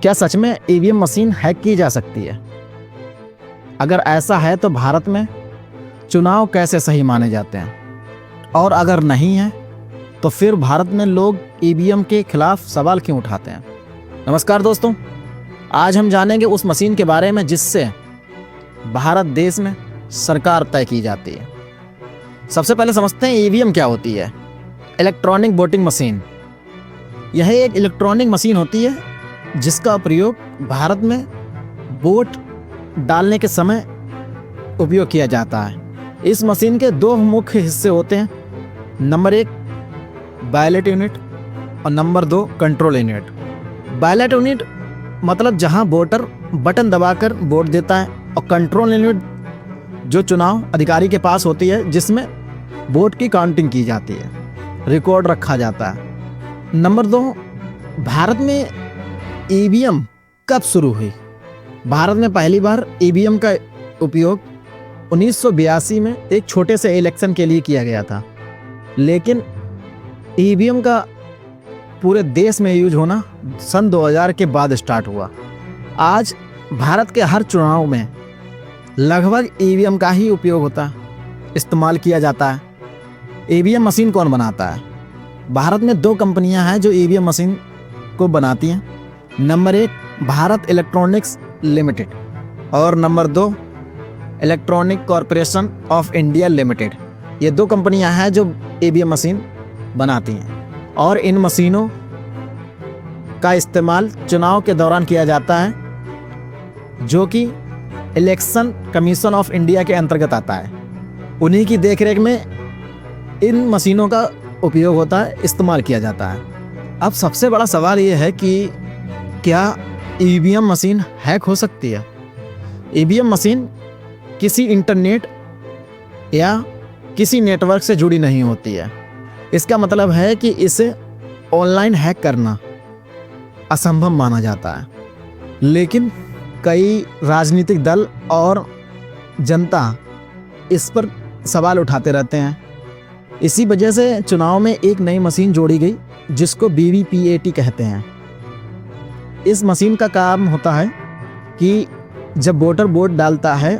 क्या सच में EVM machine hack की जा सकती है? अगर ऐसा है तो भारत में चुनाव कैसे सही माने जाते हैं? और अगर नहीं है तो फिर भारत में लोग ईवीएम के खिलाफ सवाल क्यों उठाते हैं? नमस्कार दोस्तों, आज हम जानेंगे उस मशीन के बारे में जिससे भारत देश में सरकार तय की जाती है। सबसे पहले समझते हैं ईवीएम क्या होती है। Electronic voting machine. यह एक इलेक्ट्रॉनिक मशीन होती है जिसका प्रयोग भारत में वोट डालने के समय उपयोग किया जाता है। इस मशीन के दो मुख्य हिस्से होते हैं, नंबर 1 बैलेट यूनिट और number 2 control unit. Ballot unit मतलब जहां वोटर बटन दबाकर वोट देता है, और कंट्रोल यूनिट जो चुनाव अधिकारी के पास होती है जिसमें वोट की काउंटिंग की जाती है, रिकॉर्ड रखा जाता है। नंबर 2, भारत में ईवीएम कब शुरू हुई? भारत में पहली बार ईवीएम का उपयोग 1982 में एक छोटे से इलेक्शन के लिए किया गया था, लेकिन ईवीएम का पूरे देश में यूज होना सन 2000 के बाद स्टार्ट हुआ। आज भारत के हर चुनाव में लगभग ईवीएम का ही उपयोग होता है, इस्तेमाल किया जाता है। ईवीएम मशीन कौन बनाता है? भारत में 2 कंपनियां हैं जो ईवीएम मशीन को बनाती हैं। नंबर 1 भारत इलेक्ट्रॉनिक्स लिमिटेड और number 2 electronic corporation of India limited. ये 2 कंपनियां हैं जो ईवीएम मशीन बनाती हैं, और इन मशीनों का इस्तेमाल चुनाव के दौरान किया जाता है, जो कि इलेक्शन कमीशन ऑफ इंडिया के अंतर्गत आता है। उन्हीं की देखरेख में इन मशीनों का उपयोग होता है, इस्तेमाल किया जाता है। अब सबसे बड़ा सवाल ये है कि क्या ईवीएम मशीन हैक हो सकती है? ईवीएम मशीन किसी इंटरनेट या किसी नेटवर्क से जुड़ी नहीं होती है। इसका मतलब है कि इसे ऑनलाइन हैक करना असंभव माना जाता है, लेकिन कई राजनीतिक दल और जनता इस पर सवाल उठाते रहते हैं। इसी वजह से चुनाव में एक नई मशीन जोड़ी गई जिसको वीवीपीएटी कहते हैं। इस मशीन का काम होता है कि जब वोटर वोट डालता है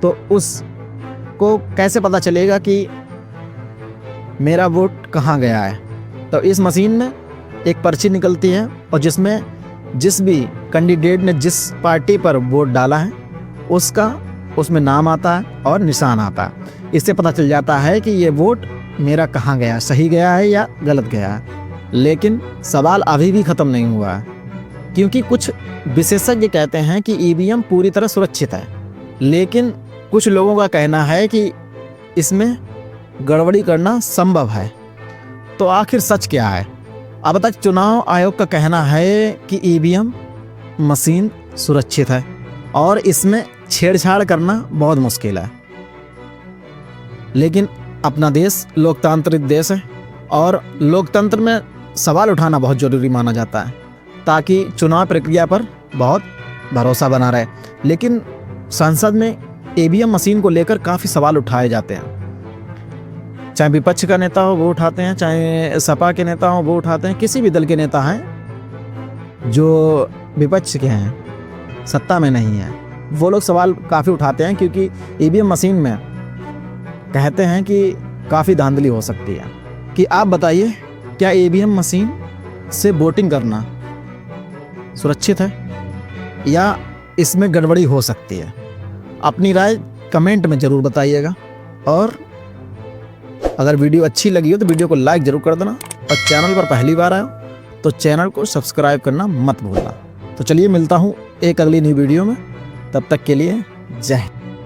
तो उसको कैसे पता चलेगा कि मेरा वोट कहाँ गया है। तो इस मशीन में एक पर्ची निकलती है, और जिसमें जिस भी कैंडिडेट ने जिस पार्टी पर वोट डाला है उसमें नाम आता है और निशान आता है। इससे पता चल जाता है कि ये वोट मेरा कहाँ गया, सही गया है या गलत गया है। लेकिन सवाल अभी भी ख़त्म नहीं हुआ है, क्योंकि कुछ विशेषज्ञ कहते हैं कि ईवीएम पूरी तरह सुरक्षित है, लेकिन कुछ लोगों का कहना है कि इसमें गड़बड़ी करना संभव है। तो आखिर सच क्या है? अब तक चुनाव आयोग का कहना है कि ईवीएम मशीन सुरक्षित है और इसमें छेड़छाड़ करना बहुत मुश्किल है। लेकिन अपना देश लोकतांत्रिक देश है, और लोकतंत्र में सवाल उठाना बहुत ज़रूरी माना जाता है ताकि चुनाव प्रक्रिया पर बहुत भरोसा बना रहे। लेकिन संसद में ईवीएम मशीन को लेकर काफ़ी सवाल उठाए जाते हैं। चाहे विपक्ष का नेता हो वो उठाते हैं, चाहे सपा के नेता हो वो उठाते हैं, किसी भी दल के नेता हैं जो विपक्ष के हैं, सत्ता में नहीं है, वो लोग सवाल काफ़ी उठाते हैं, क्योंकि ईवीएम मशीन में कहते हैं कि काफ़ी धांधली हो सकती है। कि आप बताइए, क्या ईवीएम मशीन से वोटिंग करना सुरक्षित है या इसमें गड़बड़ी हो सकती है? अपनी राय कमेंट में ज़रूर बताइएगा, और अगर वीडियो अच्छी लगी हो तो वीडियो को लाइक ज़रूर कर देना, और चैनल पर पहली बार आए हो तो चैनल को सब्सक्राइब करना मत भूलना। तो चलिए मिलता हूँ एक अगली नई वीडियो में, तब तक के लिए जय हिंद।